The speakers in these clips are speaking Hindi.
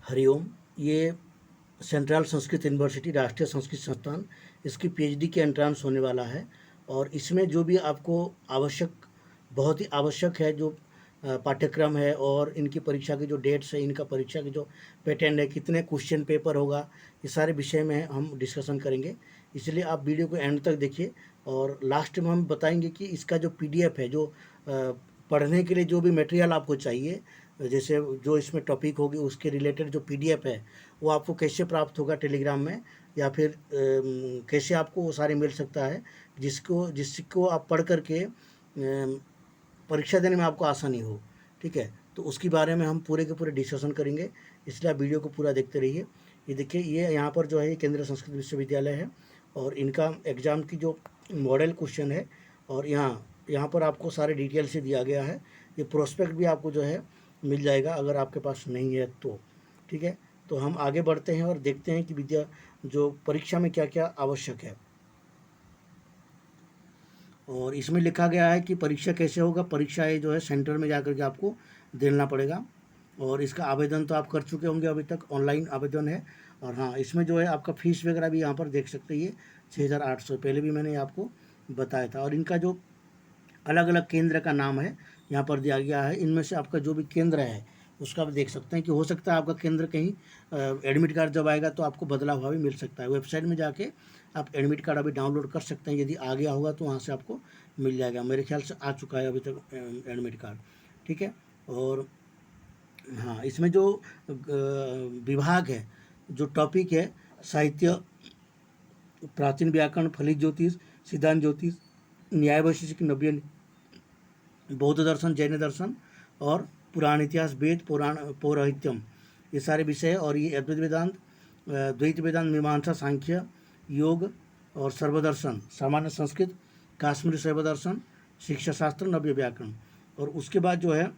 हरिओम। ये सेंट्रल संस्कृत यूनिवर्सिटी राष्ट्रीय संस्कृत संस्थान, इसकी पीएचडी के एंट्रांस होने वाला है। और इसमें जो भी आपको आवश्यक, बहुत ही आवश्यक है जो पाठ्यक्रम है और इनकी परीक्षा की जो डेट्स है, इनका परीक्षा की जो पैटर्न है, कितने क्वेश्चन पेपर होगा, ये सारे विषय में हम डिस्कशन करेंगे। इसलिए आप वीडियो को एंड तक देखिए और लास्ट में हम बताएंगे कि इसका जो पीडीएफ है, जो पढ़ने के लिए जो भी मटेरियल आपको चाहिए, जैसे जो इसमें टॉपिक होगी उसके रिलेटेड जो पीडीएफ है वो आपको कैसे प्राप्त होगा टेलीग्राम में, या फिर कैसे आपको वो सारे मिल सकता है जिसको आप पढ़ करके परीक्षा देने में आपको आसानी हो। ठीक है, तो उसके बारे में हम पूरे के पूरे डिस्कशन करेंगे, इसलिए आप वीडियो को पूरा देखते रहिए। ये देखिए, ये यहाँ पर जो है ये केंद्रीय संस्कृत विश्वविद्यालय है और इनका एग्ज़ाम की जो मॉडल क्वेश्चन है, और यहाँ पर आपको सारे डिटेल से दिया गया है। ये प्रोस्पेक्ट भी आपको जो है मिल जाएगा अगर आपके पास नहीं है तो। ठीक है, तो हम आगे बढ़ते हैं और देखते हैं कि जो परीक्षा में क्या क्या आवश्यक है। और इसमें लिखा गया है कि परीक्षा कैसे होगा। परीक्षा ये जो है सेंटर में जाकर के आपको देना पड़ेगा, और इसका आवेदन तो आप कर चुके होंगे, अभी तक ऑनलाइन आवेदन है। और हाँ, इसमें जो है आपका फीस वगैरह भी यहाँ पर देख सकते हैं, 6,800 पहले भी मैंने आपको बताया था। और इनका जो अलग अलग केंद्र का नाम है यहाँ पर दिया गया है। इनमें से आपका जो भी केंद्र है उसका आप देख सकते हैं कि हो सकता है आपका केंद्र कहीं एडमिट कार्ड जब आएगा तो आपको बदला हुआ भी मिल सकता है। वेबसाइट में जाके आप एडमिट कार्ड अभी डाउनलोड कर सकते हैं, यदि आ गया होगा तो वहाँ से आपको मिल जाएगा। मेरे ख्याल से आ चुका है अभी तक एडमिट कार्ड। ठीक है, और हाँ, इसमें जो विभाग है, जो टॉपिक है, साहित्य, प्राचीन व्याकरण, फलित ज्योतिष, सिद्धांत ज्योतिष, न्याय वैशेषिक, नव्य, बौद्ध दर्शन, जैन दर्शन और पुराण इतिहास, वेद, पुराण, पौराहित्यम, ये सारे विषय है। और ये अद्वैत वेदांत, द्वैत वेदांत, मीमांसा, सांख्य, योग और सर्वदर्शन, सामान्य संस्कृत, काश्मीरी शैव दर्शन, शिक्षा शास्त्र, नव्य व्याकरण। और उसके बाद जो है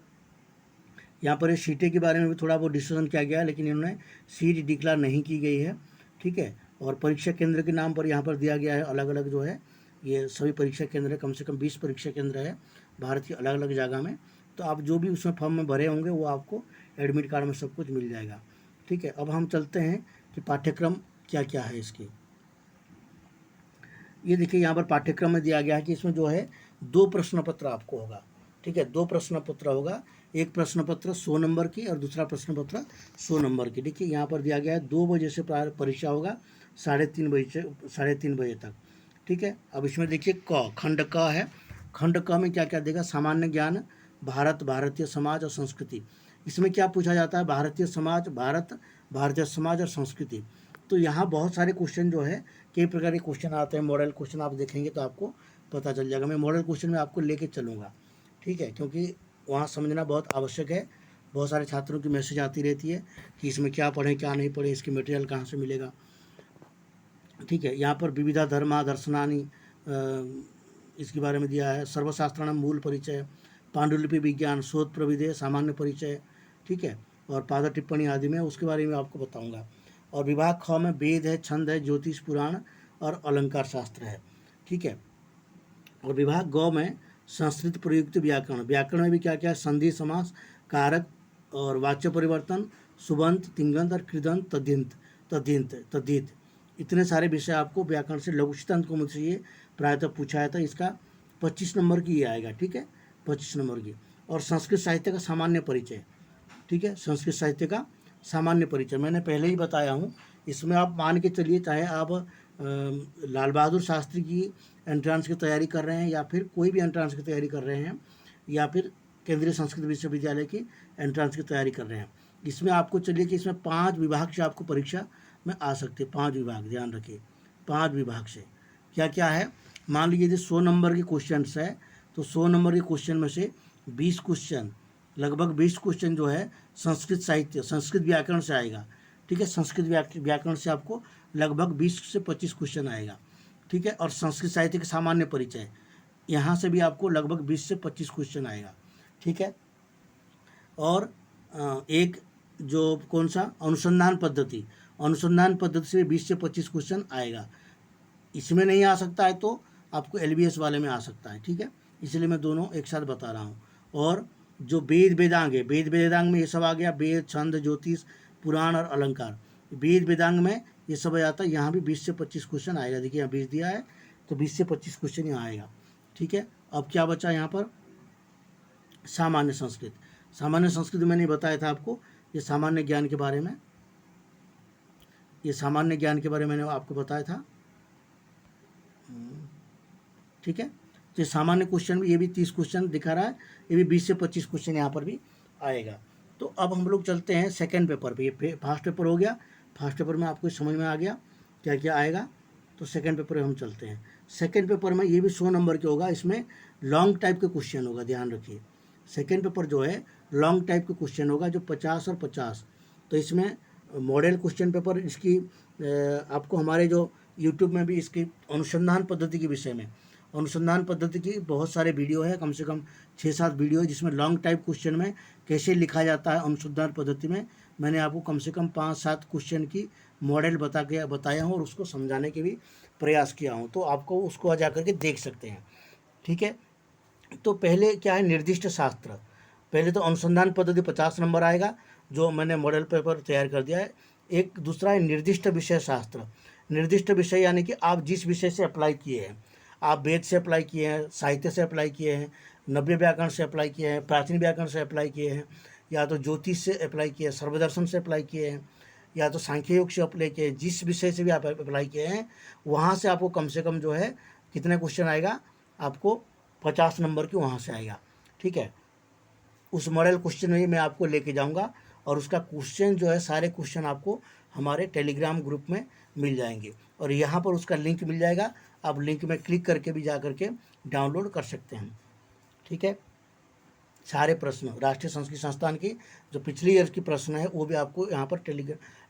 यहाँ पर सीटें के बारे में भी थोड़ा बहुत डिस्कशन किया गया है, लेकिन इन्होंने सीट डिक्लेयर नहीं की गई है। ठीक है, और परीक्षा केंद्र के नाम पर यहाँ पर दिया गया है अलग अलग जो है, ये सभी परीक्षा केंद्र है, कम से कम 20 परीक्षा केंद्र है भारत की अलग अलग जगह में। तो आप जो भी उसमें फॉर्म में भरे होंगे वो आपको एडमिट कार्ड में सब कुछ मिल जाएगा। ठीक है, अब हम चलते हैं कि पाठ्यक्रम क्या क्या है इसके। ये देखिए, यहाँ पर पाठ्यक्रम में दिया गया है कि इसमें जो है 2 प्रश्न पत्र आपको होगा। ठीक है, 2 प्रश्न पत्र होगा, एक प्रश्न पत्र 100 नंबर की और दूसरा प्रश्न पत्र 100 नंबर की। देखिए, यहाँ पर दिया गया है 2 बजे से परीक्षा होगा, 3:30 बजे तक। ठीक है, अब इसमें देखिए खंड क है। खंड क में क्या क्या देगा, सामान्य ज्ञान, भारत, भारतीय समाज और संस्कृति। इसमें क्या पूछा जाता है, भारतीय समाज, भारतीय समाज और संस्कृति। तो यहाँ बहुत सारे क्वेश्चन जो है, कई प्रकार के क्वेश्चन आते हैं। मॉडल क्वेश्चन आप देखेंगे तो आपको पता चल जाएगा। मैं मॉडल क्वेश्चन में आपको लेके चलूँगा। ठीक है, क्योंकि वहाँ समझना बहुत आवश्यक है। बहुत सारे छात्रों की मैसेज आती रहती है कि इसमें क्या पढ़ें क्या नहीं पढ़ें, इसकी मटेरियल कहाँ से मिलेगा। ठीक है, यहाँ पर विविधा धर्मा दर्शनानी, इसके बारे में दिया है। सर्वशास्त्राणाम मूल परिचय, पांडुलिपि विज्ञान, शोध प्रविधेय, सामान्य परिचय। ठीक है, और पाद टिप्पणी आदि में उसके बारे में आपको बताऊंगा। और विभाग ख में वेद है, छंद है, ज्योतिष, पुराण और अलंकार शास्त्र है। ठीक है, और विभाग ग में संस्कृत प्रयुक्त व्याकरण, व्याकरण में भी क्या क्या है, संधि, समास, कारक और वाच्य परिवर्तन, सुबंत, तिंगंत और कृदंत, तद्यंत, तद्यंत, तद्धित, इतने सारे विषय आपको व्याकरण से लघु सिद्धांत को मुझसे ये प्रायतः पूछा था। इसका 25 नंबर की ये आएगा। ठीक है, 25 नंबर की। और संस्कृत साहित्य का सामान्य परिचय। ठीक है, संस्कृत साहित्य का सामान्य परिचय मैंने पहले ही बताया हूँ। इसमें आप मान के चलिए, चाहे आप लाल बहादुर शास्त्री की एंट्रांस की तैयारी कर रहे हैं, या फिर कोई भी एंट्रांस की तैयारी कर रहे हैं, या फिर केंद्रीय संस्कृत विश्वविद्यालय की एंट्रांस की तैयारी कर रहे हैं, इसमें आपको चलिए कि इसमें 5 विभाग से आपको परीक्षा में आ सकते हैं। 5 विभाग, ध्यान रखिए, 5 विभाग से क्या क्या है। मान लीजिए यदि 100 नंबर के क्वेश्चन है तो 100 नंबर के क्वेश्चन में से 20 क्वेश्चन, लगभग 20 क्वेश्चन जो है संस्कृत साहित्य, संस्कृत व्याकरण से आएगा। ठीक है, संस्कृत व्याकरण से आपको लगभग 20 से 25 क्वेश्चन आएगा। ठीक है, और संस्कृत साहित्य के सामान्य परिचय, यहाँ से भी आपको लगभग 20 से 25 क्वेश्चन आएगा। ठीक है, और एक जो कौन सा अनुसंधान पद्धति से 20 से 25 क्वेश्चन आएगा। इसमें नहीं आ सकता है तो आपको एलबीएस वाले में आ सकता है। ठीक है, इसलिए मैं दोनों एक साथ बता रहा हूँ। और जो वेद वेदांग है, वेद वेदांग में ये सब आ गया, वेद, छंद, ज्योतिष, पुराण और अलंकार। वेद वेदांग में ये सब आ जाता है। यहाँ भी 20 से 25 क्वेश्चन आएगा। देखिए यहाँ 20 दिया है तो 20 से 25 क्वेश्चन यहाँ आएगा। ठीक है, अब क्या बचा यहाँ पर? सामान्य संस्कृत। सामान्य संस्कृत मैंने बताया था आपको, ये सामान्य ज्ञान के बारे में, ये सामान्य ज्ञान के बारे में मैंने आपको बताया था। ठीक है, तो सामान्य क्वेश्चन भी, ये भी 30 क्वेश्चन दिखा रहा है, ये भी 20 से 25 क्वेश्चन यहाँ पर भी आएगा। तो अब हम लोग चलते हैं सेकंड पेपर पे। ये फर्स्ट पेपर हो गया, फर्स्ट पेपर में आपको समझ में आ गया क्या क्या आएगा। तो सेकंड पेपर में हम चलते हैं। सेकंड पेपर में ये भी 100 नंबर के होगा, इसमें लॉन्ग टाइप के क्वेश्चन होगा, ध्यान रखिए। सेकंड पेपर जो है लॉन्ग टाइप के क्वेश्चन होगा, जो 50 और 50। तो इसमें मॉडल क्वेश्चन पेपर, इसकी आपको हमारे जो यूट्यूब में भी इसकी अनुसंधान पद्धति के विषय में, अनुसंधान पद्धति की बहुत सारे वीडियो है, कम से कम 6-7 वीडियो है, जिसमें लॉन्ग टाइप क्वेश्चन में कैसे लिखा जाता है अनुसंधान पद्धति में मैंने आपको कम से कम 5-7 क्वेश्चन की मॉडल बताया हूँ और उसको समझाने के भी प्रयास किया हूँ। तो आपको उसको जा करके देख सकते हैं। ठीक है, तो पहले क्या है, निर्दिष्ट शास्त्र। पहले तो अनुसंधान पद्धति 50 नंबर आएगा, जो मैंने मॉडल पेपर तैयार कर दिया है। एक दूसरा है निर्दिष्ट विषय शास्त्र। निर्दिष्ट विषय यानी कि आप जिस विषय से अप्लाई किए हैं, आप वेद से अप्लाई किए हैं, साहित्य से अप्लाई किए हैं, नव्य व्याकरण से अप्लाई किए हैं, प्राचीन व्याकरण से अप्लाई किए हैं, या तो ज्योतिष से अप्लाई किए हैं, सर्वदर्शन से अप्लाई किए हैं, या तो सांख्य योग से अप्लाई किए हैं, जिस विषय से भी आप अप्लाई किए हैं, वहाँ से आपको कम से कम जो है कितने क्वेश्चन आएगा, आपको 50 नंबर की वहाँ से आएगा। ठीक है, उस मॉडल क्वेश्चन में मैं आपको लेके जाऊंगा और उसका क्वेश्चन जो है, सारे क्वेश्चन आपको हमारे टेलीग्राम ग्रुप में मिल जाएंगे और यहाँ पर उसका लिंक मिल जाएगा। आप लिंक में क्लिक करके भी जा करके डाउनलोड कर सकते हैं। ठीक है, सारे प्रश्न राष्ट्रीय संस्कृत संस्थान की जो पिछली ईयर की प्रश्न है वो भी आपको यहाँ पर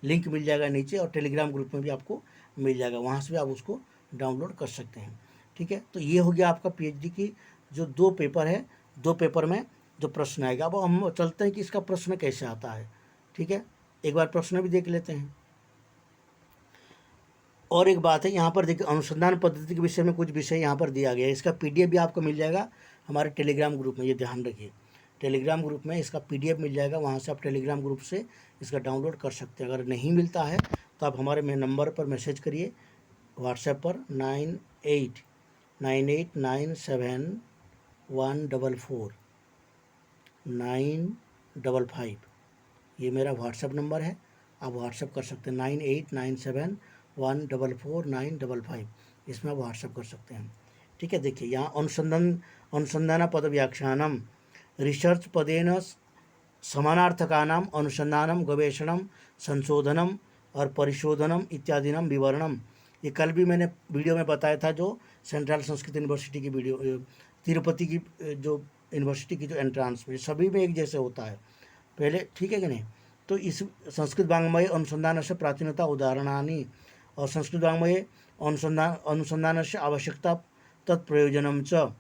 लिंक मिल जाएगा नीचे, और टेलीग्राम ग्रुप में भी आपको मिल जाएगा, वहाँ से भी आप उसको डाउनलोड कर सकते हैं। ठीक है, तो ये हो गया आपका पीएचडी की जो 2 पेपर है, 2 पेपर में जो प्रश्न आएगा। अब हम चलते हैं कि इसका प्रश्न कैसे आता है। ठीक है, एक बार प्रश्न भी देख लेते हैं। और एक बात है, यहाँ पर देखिए अनुसंधान पद्धति के विषय में कुछ विषय यहाँ पर दिया गया है, इसका पीडीएफ भी आपको मिल जाएगा हमारे टेलीग्राम ग्रुप में, ये ध्यान रखिए। टेलीग्राम ग्रुप में इसका पीडीएफ मिल जाएगा, वहाँ से आप टेलीग्राम ग्रुप से इसका डाउनलोड कर सकते हैं। अगर नहीं मिलता है तो आप हमारे नंबर पर मैसेज करिए व्हाट्सएप पर 9898971455, ये मेरा व्हाट्सएप नंबर है, आप व्हाट्सएप कर सकते हैं 9897144955, इसमें आप व्हाट्सएप कर सकते हैं। ठीक है, देखिए यहाँ अनुसंधान पद व्याख्यानम रिसर्च पदेन समानार्थकानाम अनुसंधानम गवेषणम संशोधनम और परिशोधनम इत्यादिनम विवरणम। ये कल भी मैंने वीडियो में बताया था, जो सेंट्रल संस्कृत यूनिवर्सिटी की वीडियो, तिरुपति की जो यूनिवर्सिटी की जो एंट्रांस में, सभी में एक जैसे होता है पहले। ठीक है कि नहीं? तो इस संस्कृत वाङ्मय अनुसंधान से प्राचीनता उदाहरणानि और संस्कृत वाङ्मय अनुसंधान से आवश्यकता तत्प्रयोजनम च।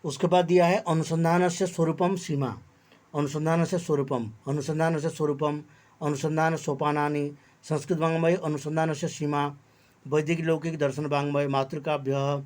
उसके बाद दिया है अनुसंधान से स्वरूपम सीमा, अनुसंधान से स्वरूपम, अनुसंधान से स्वरूपम, अनुसंधान सोपानानि, संस्कृत वाङ्मय अनुसंधान से सीमा, वैदिक लौकिक दर्शन वाङ्मय, मातृकाभ्य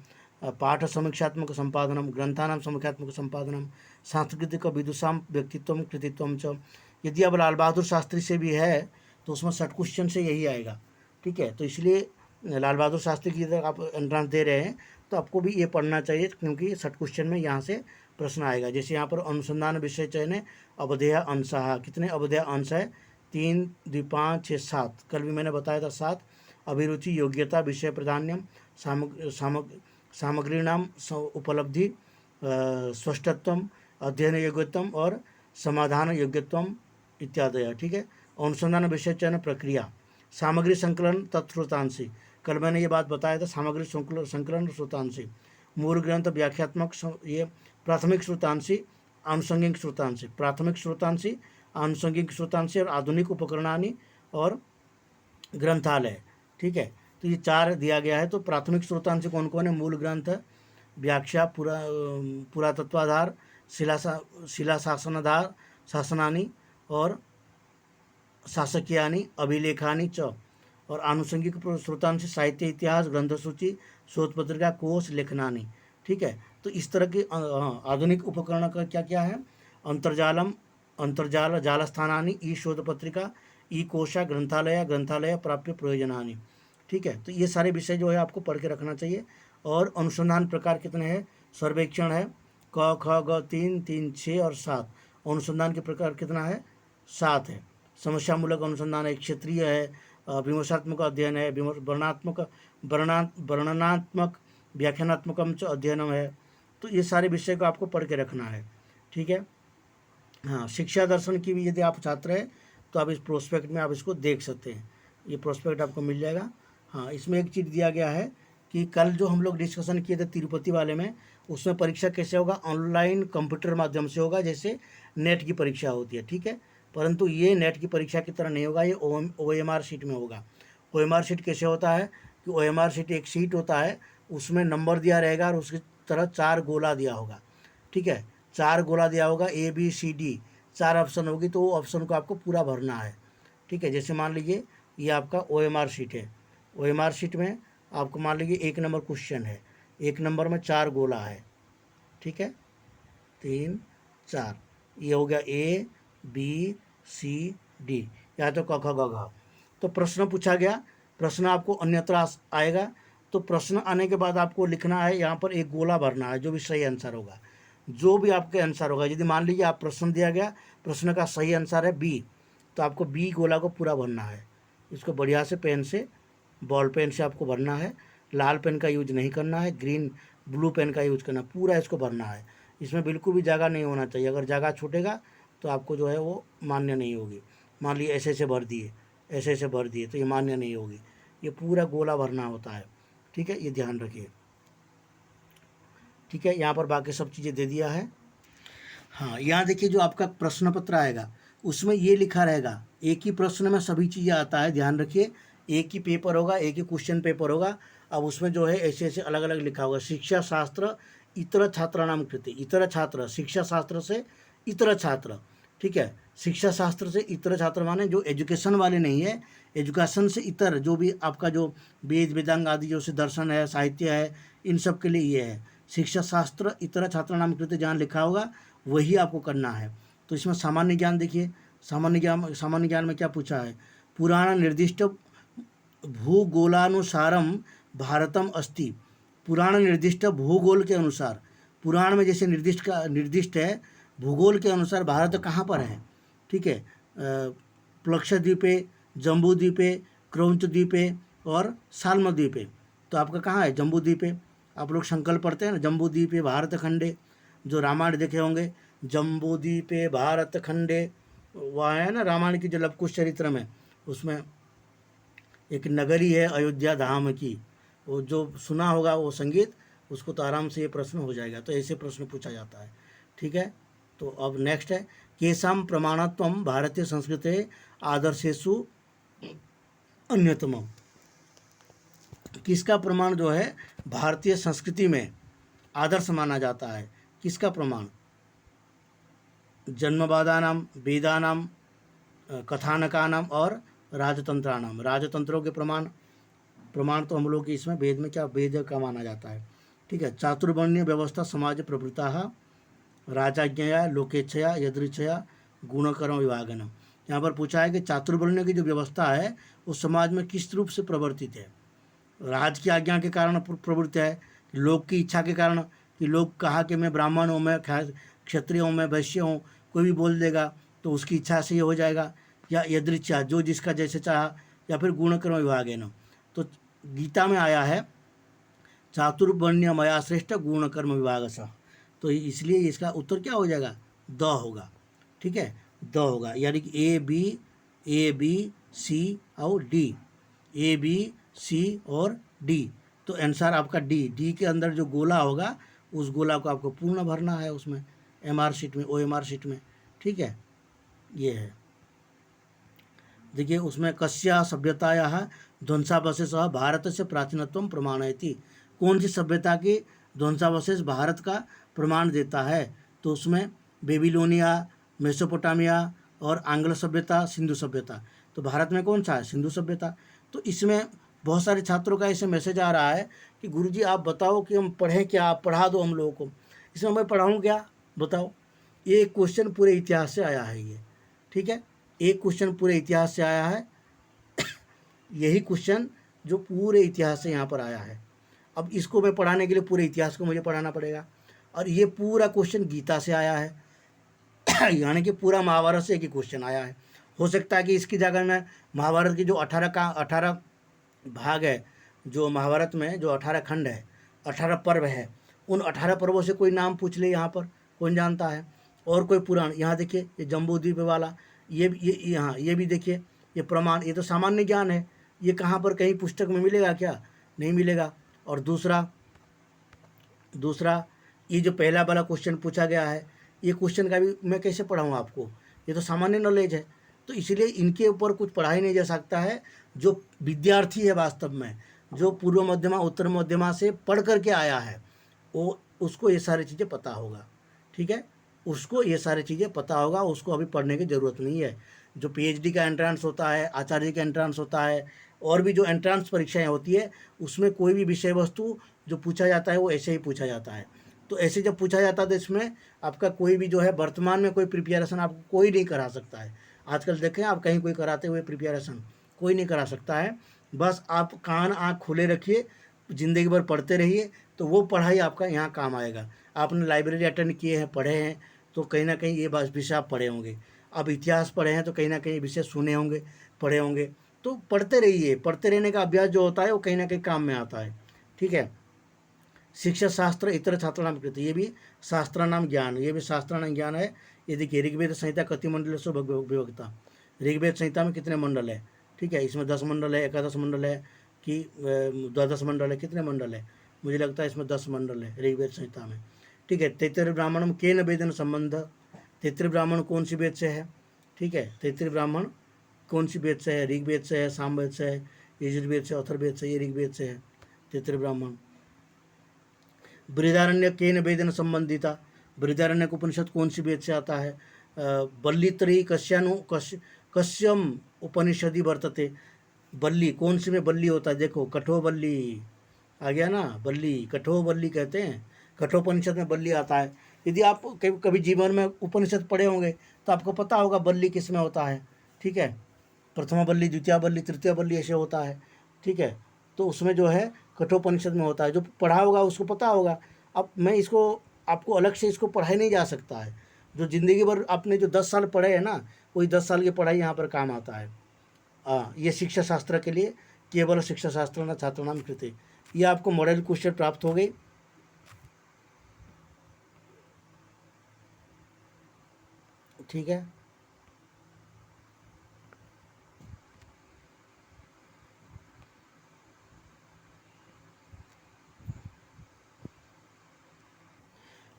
पाठ समीक्षात्मक संपादनम, ग्रंथानाम समीक्षात्मक संपादनम, सांस्कृतिक विदुषाम व्यक्तित्व कृतित्व च। यदि अब लाल बहादुर शास्त्री से भी है तो उसमें 60 क्वेश्चन से यही आएगा। ठीक है, तो इसलिए लाल बहादुर शास्त्री की अगर आप एंट्रांस दे रहे हैं तो आपको भी ये पढ़ना चाहिए, क्योंकि 60 क्वेश्चन में यहाँ से प्रश्न आएगा। जैसे यहाँ पर अनुसंधान विषय चयन अवधेय अंशः, कितने अवधेय अंश है? 3, 2, 5, 6, 7, कल भी मैंने बताया था 7। अभिरुचि, योग्यता, विषय प्राधान्यम, सामग्रीणाम उपलब्धि, स्पष्टत्वम, अध्ययन योग्यत्वम और समाधान योग्यत्वम इत्यादि। ठीक है, अनुसंधान विषय चयन प्रक्रिया, सामग्री संकलन तत्स्रोतांशी, कल मैंने ये बात बताया था, सामग्री संकलन स्रोतांशी, मूल ग्रंथ व्याख्यात्मक, ये प्राथमिक स्रोतांशी, आनुषंगिक स्रोतांशी, प्राथमिक स्रोतांशी, आनुषंगिक स्रोतांशी और आधुनिक उपकरणानि और ग्रंथालय। ठीक है, तो ये 4 दिया गया है। तो प्राथमिक स्रोतांश कौन कौन है? मूल ग्रंथ, व्याख्या, पुरातत्वाधार, शिलाशासनाधार शासनानि और शासकीयानि अभिलेखानि च। और आनुषंगिक स्रोतांश साहित्य, इतिहास, ग्रंथ सूची, शोध पत्रिका, कोश, लेखनानि। ठीक है, तो इस तरह के आधुनिक उपकरण का क्या क्या है? अंतर्जालम, अंतर्जाल जालस्थानानि ई शोधपत्रिका ई कोशा ग्रंथालय प्राप्य प्रयोजनानि। ठीक है, तो ये सारे विषय जो है आपको पढ़ के रखना चाहिए। और अनुसंधान प्रकार कितने हैं? सर्वेक्षण है, क ख ग 3 3 6 और 7। अनुसंधान के प्रकार कितना है? 7 है। समस्यामूलक अनुसंधान है, क्षेत्रीय है, विमर्शात्मक अध्ययन है, वर्णनात्मक व्याख्यानात्मकम च अध्ययनम है। तो ये सारे विषय को आपको पढ़ के रखना है। ठीक है, हाँ, शिक्षा दर्शन की भी यदि आप छात्र हैं तो आप इस प्रोस्पेक्ट में आप इसको देख सकते हैं, ये प्रोस्पेक्ट आपको मिल जाएगा। हाँ, इसमें एक चीज़ दिया गया है कि कल जो हम लोग डिस्कशन किए थे तिरुपति वाले में, उसमें परीक्षा कैसे होगा? ऑनलाइन कंप्यूटर माध्यम से होगा, जैसे नेट की परीक्षा होती है। ठीक है, परंतु ये नेट की परीक्षा की तरह नहीं होगा, ये OMR शीट में होगा। OMR शीट कैसे होता है कि OMR शीट एक शीट होता है, उसमें नंबर दिया रहेगा और उसकी तरह 4 गोला दिया होगा। ठीक है, 4 गोला दिया होगा, ABCD 4 ऑप्शन होगी, तो वो ऑप्शन को आपको पूरा भरना है। ठीक है, जैसे मान लीजिए ये आपका OMR शीट है। OMR शीट में आपको मान लीजिए 1 नंबर क्वेश्चन है, 1 नंबर में 4 गोला है। ठीक है, 3 4, ये हो गया ABCD, या तो क ख ग घ। तो प्रश्न पूछा गया, प्रश्न आपको अन्यत्र आएगा, तो प्रश्न आने के बाद आपको लिखना है, यहाँ पर एक गोला भरना है, जो भी सही आंसर होगा, जो भी आपके आंसर होगा। यदि मान लीजिए आप प्रश्न दिया गया, प्रश्न का सही आंसर है B, तो आपको B गोला को पूरा भरना है। इसको बढ़िया से पेन से, बॉल पेन से आपको भरना है, लाल पेन का यूज नहीं करना है, ग्रीन ब्लू पेन का यूज करना, पूरा इसको भरना है। इसमें बिल्कुल भी जगह नहीं होना चाहिए, अगर जगह छूटेगा तो आपको जो है वो मान्य नहीं होगी। मान लीजिए ऐसे ऐसे भर दिए, ऐसे ऐसे भर दिए, तो ये मान्य नहीं होगी, ये पूरा गोला भरना होता है। ठीक है, ये ध्यान रखिए। ठीक है, यहाँ पर बाकी सब चीज़ें दे दिया है। हाँ, यहाँ देखिए जो आपका प्रश्न पत्र आएगा उसमें ये लिखा रहेगा, एक ही प्रश्न में सभी चीज़ें आता है, ध्यान रखिए। एक ही पेपर होगा, एक ही क्वेश्चन पेपर होगा। अब उसमें जो है ऐसे ऐसे अलग अलग लिखा होगा, शिक्षा शास्त्र इतर छात्राणाम कृते, इतर छात्र, शिक्षा शास्त्र से इतर छात्र। ठीक है, शिक्षा शास्त्र से इतर छात्र माने जो एजुकेशन वाले नहीं है, एजुकेशन से इतर जो भी आपका जो वेद वेदांग आदि जो से दर्शन है, साहित्य है, इन सब के लिए ये है। शिक्षा शास्त्र इतर छात्राणाम कृते जहाँ लिखा होगा वही आपको करना है। तो इसमें सामान्य ज्ञान देखिए, सामान्य ज्ञान में क्या पूछा है? पुराण निर्दिष्ट भूगोलानुसारम भारतम अस्ति। पुराण निर्दिष्ट भूगोल के अनुसार, पुराण में जैसे निर्दिष्ट है, भूगोल के अनुसार भारत कहाँ पर है? ठीक है, प्लक्षद्वीपे, जम्बूद्वीपे, क्रौंचद्वीपे और साल्मद्वीपे। तो आपका कहाँ है? जम्बूद्वीपे। आप लोग संकल्प पढ़ते हैं ना, जम्बूद्वीपे भारत खंडे, जो रामायण देखे होंगे, जम्बूद्वीपे भारत खंडे, वह है ना रामायण की जो लवकुश चरित्र में, उसमें एक नगरी है अयोध्या धाम की, वो जो सुना होगा वो संगीत, उसको तो आराम से ये प्रश्न हो जाएगा। तो ऐसे प्रश्न पूछा जाता है। ठीक है, तो अब नेक्स्ट है, केसाम प्रमाणत्वम भारतीय संस्कृति आदर्शेषु अन्यतम। किसका प्रमाण जो है भारतीय संस्कृति में आदर्श माना जाता है? किसका प्रमाण? जन्मवादानाम, वेदानाम, कथानकानाम और राजतंत्राणाम। राजतंत्रों के प्रमाण तो हम लोग की इसमें वेद में क्या, वेद का माना जाता है। ठीक है, चातुर्वर्ण्य व्यवस्था समाज प्रवृत्ता राजाज्ञया लोकेच्छया यदृच्छया गुणकर्म विभागन। यहाँ पर पूछा है कि चातुर्वर्ण्य की जो व्यवस्था है वो समाज में किस रूप से प्रवर्तित है? राज की आज्ञा के कारण प्रवृत्त है, लोग की इच्छा के कारण, कि लोग कहा कि मैं ब्राह्मण हूँ, मैं क्षत्रिय हूँ, मैं वैश्य हूँ, कोई भी बोल देगा तो उसकी इच्छा से ये हो जाएगा, या यदृच्छा जो जिसका जैसे चाहा, या फिर गुणकर्म विभाग है ना। तो गीता में आया है चातुर्वर्ण्य मया श्रेष्ठ गुणकर्म विभाग सा, तो इसलिए इसका उत्तर क्या हो जाएगा? द होगा। ठीक है, द होगा, यानी कि A B C और D, A B C और D। तो आंसर आपका डी के अंदर जो गोला होगा उस गोला को आपको पूर्ण भरना है उसमें, MR शीट में, OMR शीट में। ठीक है, ये है। देखिए उसमें कस्या सभ्यतायाः ध्वंसावशेषः भारत से प्राचीनत्वं प्रमाणयति। कौन सी सभ्यता के ध्वंसावशेष भारत का प्रमाण देता है? तो उसमें बेबीलोनिया, मेसोपोटामिया और आंग्ल सभ्यता, सिंधु सभ्यता। तो भारत में कौन सा है? सिंधु सभ्यता। तो इसमें बहुत सारे छात्रों का ऐसे मैसेज आ रहा है कि गुरुजी आप बताओ कि हम पढ़ें क्या, आप पढ़ा दो हम लोगों को। इसमें मैं पढ़ाऊँ क्या, बताओ? एक क्वेश्चन पूरे इतिहास से आया है ये, ठीक है, एक क्वेश्चन पूरे इतिहास से आया है। यही क्वेश्चन जो पूरे इतिहास से यहाँ पर आया है। अब इसको मैं पढ़ाने के लिए पूरे इतिहास को मुझे पढ़ाना पड़ेगा, और ये पूरा क्वेश्चन गीता से आया है। यानी कि पूरा महाभारत से एक ही क्वेश्चन आया है। हो सकता है कि इसकी जगह में महाभारत की जो 18 भाग है, जो महाभारत में जो 18 खंड है, 18 पर्व है, उन 18 पर्वों से कोई नाम पूछ ले यहाँ पर, कौन जानता है। और कोई पुराण, यहाँ देखिए ये जम्बू द्वीप वाला, ये यहाँ ये भी देखिए, ये प्रमाण, ये तो सामान्य ज्ञान है, ये कहाँ पर कहीं पुस्तक में मिलेगा क्या? नहीं मिलेगा। और दूसरा ये जो पहला वाला क्वेश्चन पूछा गया है, ये क्वेश्चन का भी मैं कैसे पढ़ाऊँ आपको, ये तो सामान्य नॉलेज है। तो इसलिए इनके ऊपर कुछ पढ़ाई नहीं जा सकता है। जो विद्यार्थी है वास्तव में, जो पूर्व मध्यमा उत्तर मध्यमा से पढ़ करके आया है, वो उसको ये सारी चीज़ें पता होगा, ठीक है, उसको ये सारी चीज़ें पता होगा, उसको अभी पढ़ने की ज़रूरत नहीं है। जो पीएचडी का एंट्रांस होता है, आचार्य का एंट्रांस होता है, और भी जो एंट्रांस परीक्षाएं होती है, उसमें कोई भी विषय वस्तु जो पूछा जाता है वो ऐसे ही पूछा जाता है। तो ऐसे जब पूछा जाता है तो इसमें आपका कोई भी जो है वर्तमान में कोई प्रिपरेशन आपको कोई नहीं करा सकता है। आजकल देखें आप कहीं कोई कराते हुए प्रिपरेशन कोई नहीं करा सकता है। बस आप कान आँख खुले रखिए, ज़िंदगी भर पढ़ते रहिए, तो वो पढ़ाई आपका यहाँ काम आएगा। आपने लाइब्रेरी अटेंड किए हैं, पढ़े हैं, तो कहीं ना कहीं ये विषय आप पढ़े होंगे। अब इतिहास पढ़े हैं तो कहीं ना कहीं विषय सुने होंगे, पढ़े होंगे। तो पढ़ते रहिए, पढ़ते रहने का अभ्यास जो होता है वो कहीं ना कहीं काम में आता है, ठीक है। शिक्षा शास्त्र इतर छात्राणाम कृते, ये भी शास्त्रानाम ज्ञान, ये भी शास्त्रानाम ज्ञान है। ये देखिए ऋग्वेद संहिता कति मंडल से विभक्ता, ऋग्वेद संहिता में कितने मंडल है, ठीक है, इसमें 10 मंडल है, एकादश मंडल है कि 12 मंडल है, कितने मंडल है, मुझे लगता है इसमें 10 मंडल है ऋग्वेद संहिता में, ठीक है। तैत्तिरीय ब्राह्मणम केन वेदेन संबंध, तैत्तिरीय ब्राह्मण कौन सी वेद से है, ठीक है, तैत्तिरीय ब्राह्मण कौन सी वेद से है, ऋग्वेद से है, सामवेद से है, यजुर्वेद से, अथर्ववेद से, ये ऋग्वेद से है तैत्तिरीय ब्राह्मण। बृहदारण्य केन वेदेन संबंधिता, बृहदारण्य उपनिषद कौन सी वेद से आता है, बल्लीत्रयी कश्यम उपनिषदि वर्तते, बल्ली कौन सी में बल्ली होता है, देखो कठोबल्ली आ गया ना, बल्ली कठोबल्ली कहते हैं, कठोपनिषद में बल्ली आता है। यदि आप कभी जीवन में उपनिषद पढ़े होंगे तो आपको पता होगा बल्ली किस में होता है, ठीक है, प्रथमा बल्ली, द्वितीय बल्ली, तृतीय बल्ली ऐसे होता है, ठीक है। तो उसमें जो है कठोपनिषद में होता है, जो पढ़ा होगा उसको पता होगा। अब मैं इसको आपको अलग से इसको पढ़ाई नहीं जा सकता है। जो ज़िंदगी भर आपने जो 10 साल पढ़े हैं ना, वही 10 साल की पढ़ाई यहाँ पर काम आता है। ये शिक्षा शास्त्र के लिए केवल शिक्षा शास्त्र न छात्राणाम कृते, ये आपको मॉडल क्वेश्चन प्राप्त हो गई, ठीक है।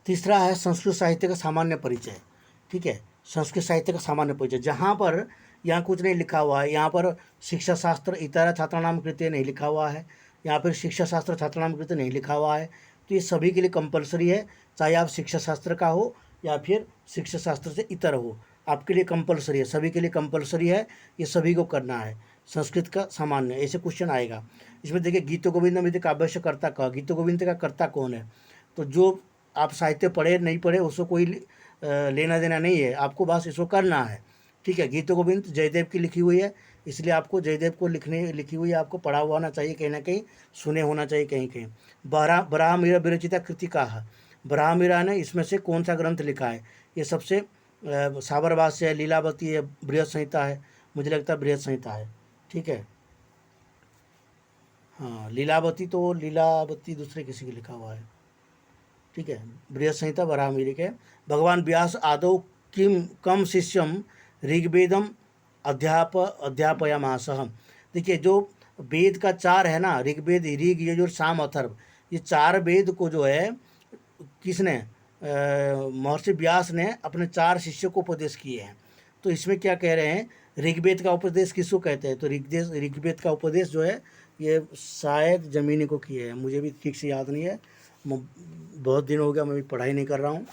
तीसरा है संस्कृत साहित्य का सामान्य परिचय, ठीक है, संस्कृत साहित्य का सामान्य परिचय, जहाँ पर यहाँ कुछ नहीं लिखा हुआ है, यहाँ पर शिक्षा शास्त्र इतर छात्राणाम कृते नहीं लिखा हुआ है, यहाँ पर शिक्षा शास्त्र छात्राणाम कृते नहीं लिखा हुआ है। तो ये सभी के लिए कंपलसरी है, चाहे आप शिक्षा शास्त्र का हो या फिर शिक्षा शास्त्र से इतर हो, आपके लिए कंपलसरी है, सभी के लिए कंपलसरी है, ये सभी को करना है। संस्कृत का सामान्य ऐसे क्वेश्चन आएगा। इसमें देखिए गीतो गोविंद में काव्य कर्ता का, गीतो गोविंद का कर्ता कौन है, तो जो आप साहित्य पढ़े नहीं पढ़े उसको कोई लेना देना नहीं है, आपको बस इसको करना है, ठीक है। गीतो गोविंद जयदेव की लिखी हुई है, इसलिए आपको जयदेव को लिखी हुई है, आपको पढ़ा हुआ होना चाहिए, कहीं ना कहीं सुने होना चाहिए, कहीं कहीं। बराह मीरा विरचिता कृतिका है, बराह मीरा ने इसमें से कौन सा ग्रंथ लिखा है, ये सबसे साबरभाष्य है, लीलावती है, बृहद संहिता है, मुझे लगता है बृहद संहिता है, ठीक है। हाँ, लीलावती दूसरे किसी की लिखा हुआ है, ठीक है, बृहद संहिता वराहमिहिर के। भगवान व्यास आदौ किम कम शिष्यम ऋग्वेदम अध्यापयामासः, देखिए जो वेद का 4 है ना, ऋग्वेद, ऋग, यजुर, साम, अथर्व, ये 4 वेद को जो है किसने, महर्षि व्यास ने अपने 4 शिष्यों को उपदेश किए हैं। तो इसमें क्या कह रहे हैं, ऋग्वेद का उपदेश किसको कहते हैं, तो ऋग्वेद का उपदेश जो है ये शायद जमीनी को किए हैं, मुझे भी ठीक से याद नहीं है, बहुत दिन हो गया, मैं भी पढ़ाई नहीं कर रहा हूँ,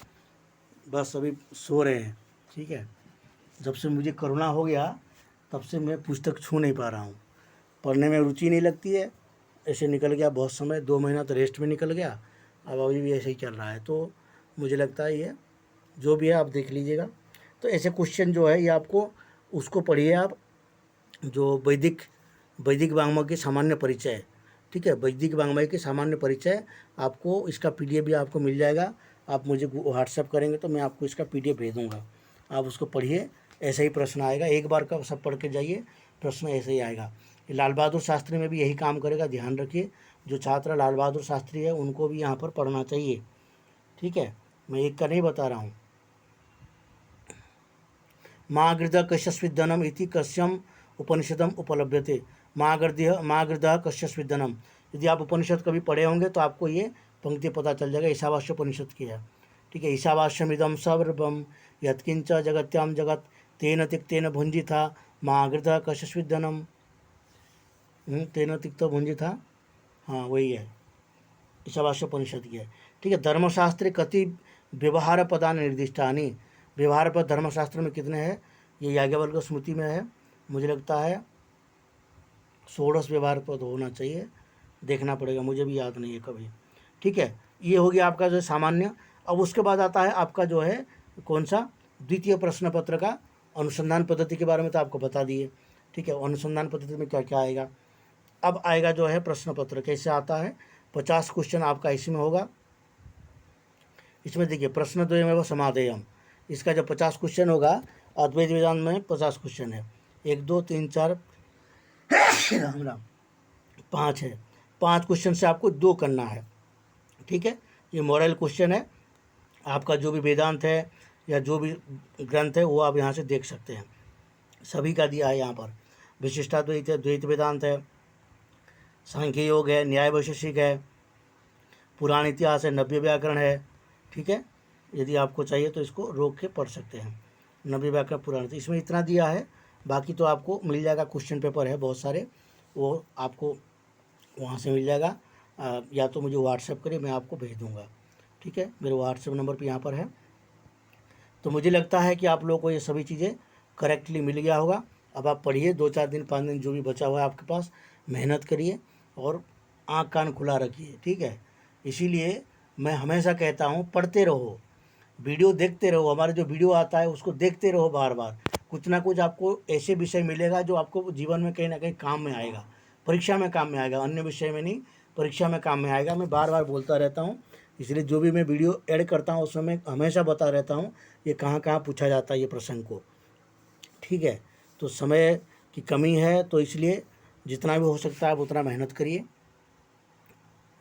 बस अभी सो रहे हैं, ठीक है। जब से मुझे कोरोना हो गया तब से मैं पुस्तक छू नहीं पा रहा हूँ, पढ़ने में रुचि नहीं लगती है, ऐसे निकल गया बहुत समय, 2 महीना तो रेस्ट में निकल गया, अब अभी भी ऐसे ही चल रहा है। तो मुझे लगता है ये जो भी है आप देख लीजिएगा। तो ऐसे क्वेश्चन जो है ये आपको उसको पढ़िए आप, जो वैदिक वैदिक वाङ्मय के सामान्य परिचय, ठीक है, वैदिक वाङ्मय के सामान्य परिचय, आपको इसका PDF भी आपको मिल जाएगा। आप मुझे व्हाट्सएप करेंगे तो मैं आपको इसका PDF भेज दूँगा, आप उसको पढ़िए। ऐसे ही प्रश्न आएगा, एक बार का सब पढ़ के जाइए, प्रश्न ऐसे ही आएगा। लाल बहादुर शास्त्री में भी यही काम करेगा, ध्यान रखिए। जो छात्र लाल बहादुर शास्त्री है उनको भी यहाँ पर पढ़ना चाहिए, ठीक है, मैं एक का नहीं बता रहा हूँ। महागृध कश्यस्विद्धनम इति कश्यम उपनिषदम उपलभ्यते। महागृध कश्यस्विद्धनम, यदि आप उपनिषद कभी पढ़े होंगे तो आपको ये पंक्ति पता चल जाएगा, ईशावास्य उपनिषद की है, ठीक है। ईशावास्यमिदं सर्वम यत्किंच जगत्याम जगत तेन तिक्तेन भुंजिथा महागृध कश्यस्विद्धनम, तेन तिक्त भुंजिथा, हाँ वही है, ईशावास्य उपनिषद की है, ठीक है। धर्मशास्त्रे कति व्यवहार पदानि निर्दिष्टानि, व्यवहार पद धर्मशास्त्र में कितने हैं, ये याज्ञवल्क्य स्मृति में है, मुझे लगता है 16 व्यवहार पद होना चाहिए, देखना पड़ेगा, मुझे भी याद नहीं है कभी, ठीक है। ये हो गया आपका जो है सामान्य। अब उसके बाद आता है आपका जो है कौन सा, द्वितीय प्रश्न पत्र का अनुसंधान पद्धति के बारे में तो आपको बता दिए, ठीक है। अनुसंधान पद्धति में क्या क्या आएगा। अब आएगा जो है प्रश्न पत्र कैसे आता है, 50 क्वेश्चन आपका इसमें होगा। इसमें देखिए प्रश्न द्वयमेव समाधेयम, इसका जब 50 क्वेश्चन होगा, अद्वैत वेदांत में 50 क्वेश्चन है, 1 2 3 4 राम राम 5 है, 5 क्वेश्चन से आपको 2 करना है, ठीक है। ये मॉडल क्वेश्चन है, आपका जो भी वेदांत है या जो भी ग्रंथ है वो आप यहाँ से देख सकते हैं, सभी का दिया है यहाँ पर। विशिष्टाद्वैत है, द्वैत वेदांत है, सांख्य योग है, न्याय वैशेषिक है, पुराण इतिहास है, नव्य व्याकरण है, ठीक है। यदि आपको चाहिए तो इसको रोक के पढ़ सकते हैं, नव्य व्याकरण पुराण, तो इसमें इतना दिया है। बाकी तो आपको मिल जाएगा, क्वेश्चन पेपर है बहुत सारे, वो आपको वहाँ से मिल जाएगा। या तो मुझे व्हाट्सएप करिए, मैं आपको भेज दूँगा, ठीक है। मेरे व्हाट्सएप नंबर पे यहाँ पर है। तो मुझे लगता है कि आप लोगों को ये सभी चीज़ें करेक्टली मिल गया होगा। अब आप पढ़िए 2 4 दिन 5 दिन जो भी बचा हुआ है आपके पास, मेहनत करिए और आँख कान खुला रखिए, ठीक है। इसीलिए मैं हमेशा कहता हूँ पढ़ते रहो, वीडियो देखते रहो, हमारे जो वीडियो आता है उसको देखते रहो बार बार, कुछ ना कुछ आपको ऐसे विषय मिलेगा जो आपको जीवन में कहीं ना कहीं काम में आएगा, परीक्षा में काम में आएगा, अन्य विषय में नहीं, परीक्षा में काम में आएगा। मैं बार बार बोलता रहता हूँ, इसलिए जो भी मैं वीडियो ऐड करता हूँ उसमें मैं हमेशा बता रहता हूँ ये कहाँ कहाँ पूछा जाता है ये प्रसंग को, ठीक है। तो समय की कमी है तो इसलिए जितना भी हो सकता है आप उतना मेहनत करिए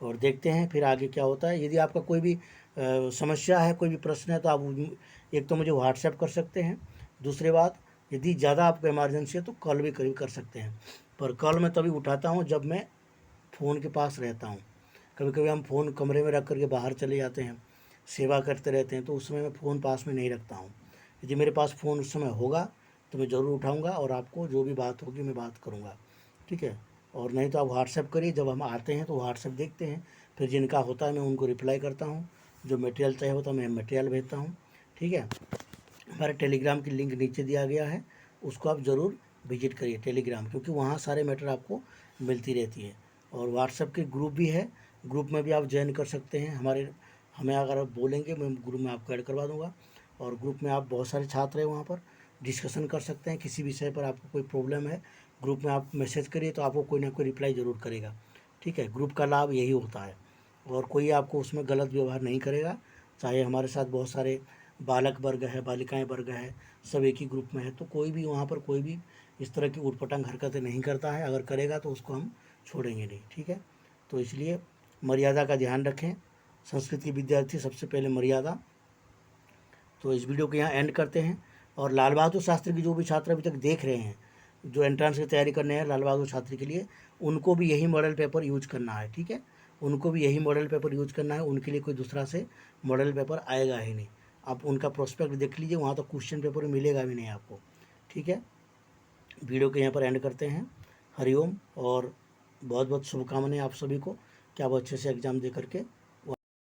और देखते हैं फिर आगे क्या होता है। यदि आपका कोई भी समस्या है, कोई भी प्रश्न है तो आप एक तो मुझे व्हाट्सएप कर सकते हैं, दूसरी बात यदि ज़्यादा आपको इमरजेंसी है तो कॉल भी करीब कर सकते हैं, पर कॉल मैं तभी उठाता हूँ जब मैं फ़ोन के पास रहता हूँ। कभी कभी हम फ़ोन कमरे में रख करके बाहर चले जाते हैं, सेवा करते रहते हैं, तो उस समय मैं फ़ोन पास में नहीं रखता हूँ। यदि मेरे पास फ़ोन उस समय होगा तो मैं ज़रूर उठाऊँगा और आपको जो भी बात होगी मैं बात करूँगा, ठीक है। और नहीं तो आप व्हाट्सएप करिए, जब हम आते हैं तो व्हाट्सएप देखते हैं, फिर जिनका होता है मैं उनको रिप्लाई करता हूँ, जो मटेरियल चाहिए होता है मैं मटेरियल भेजता हूँ, ठीक है। हमारे टेलीग्राम की लिंक नीचे दिया गया है, उसको आप ज़रूर विजिट करिए टेलीग्राम, क्योंकि वहाँ सारे मैटर आपको मिलती रहती है। और व्हाट्सएप के ग्रुप भी है, ग्रुप में भी आप ज्वाइन कर सकते हैं हमें अगर आप बोलेंगे मैं ग्रुप में आपको ऐड करवा दूँगा। और ग्रुप में आप बहुत सारे छात्र हैं, वहाँ पर डिस्कशन कर सकते हैं, किसी विषय पर आपको कोई प्रॉब्लम है ग्रुप में आप मैसेज करिए तो आपको कोई ना कोई रिप्लाई ज़रूर करेगा, ठीक है। ग्रुप का लाभ यही होता है और कोई आपको उसमें गलत व्यवहार नहीं करेगा। चाहे हमारे साथ बहुत सारे बालक वर्ग है, बालिकाएं वर्ग है, सब एक ही ग्रुप में है, तो कोई भी वहाँ पर कोई भी इस तरह की उटपटांग हरकतें नहीं करता है, अगर करेगा तो उसको हम छोड़ेंगे नहीं, ठीक है। तो इसलिए मर्यादा का ध्यान रखें, संस्कृत के विद्यार्थी सबसे पहले मर्यादा। तो इस वीडियो को यहाँ एंड करते हैं। और लाल बहादुर शास्त्री की जो भी छात्र अभी तक देख रहे हैं, जो एंट्रेंस की तैयारी करने हैं लाल बहादुर शास्त्री के लिए, उनको भी यही मॉडल पेपर यूज करना है, ठीक है। उनको भी यही मॉडल पेपर यूज करना है, उनके लिए कोई दूसरा से मॉडल पेपर आएगा ही नहीं। आप उनका प्रोस्पेक्ट देख लीजिए, वहाँ तो क्वेश्चन पेपर मिलेगा भी नहीं आपको, ठीक है। वीडियो के यहाँ पर एंड करते हैं। हरिओम और बहुत बहुत शुभकामनाएं आप सभी को कि आप अच्छे से एग्ज़ाम दे करके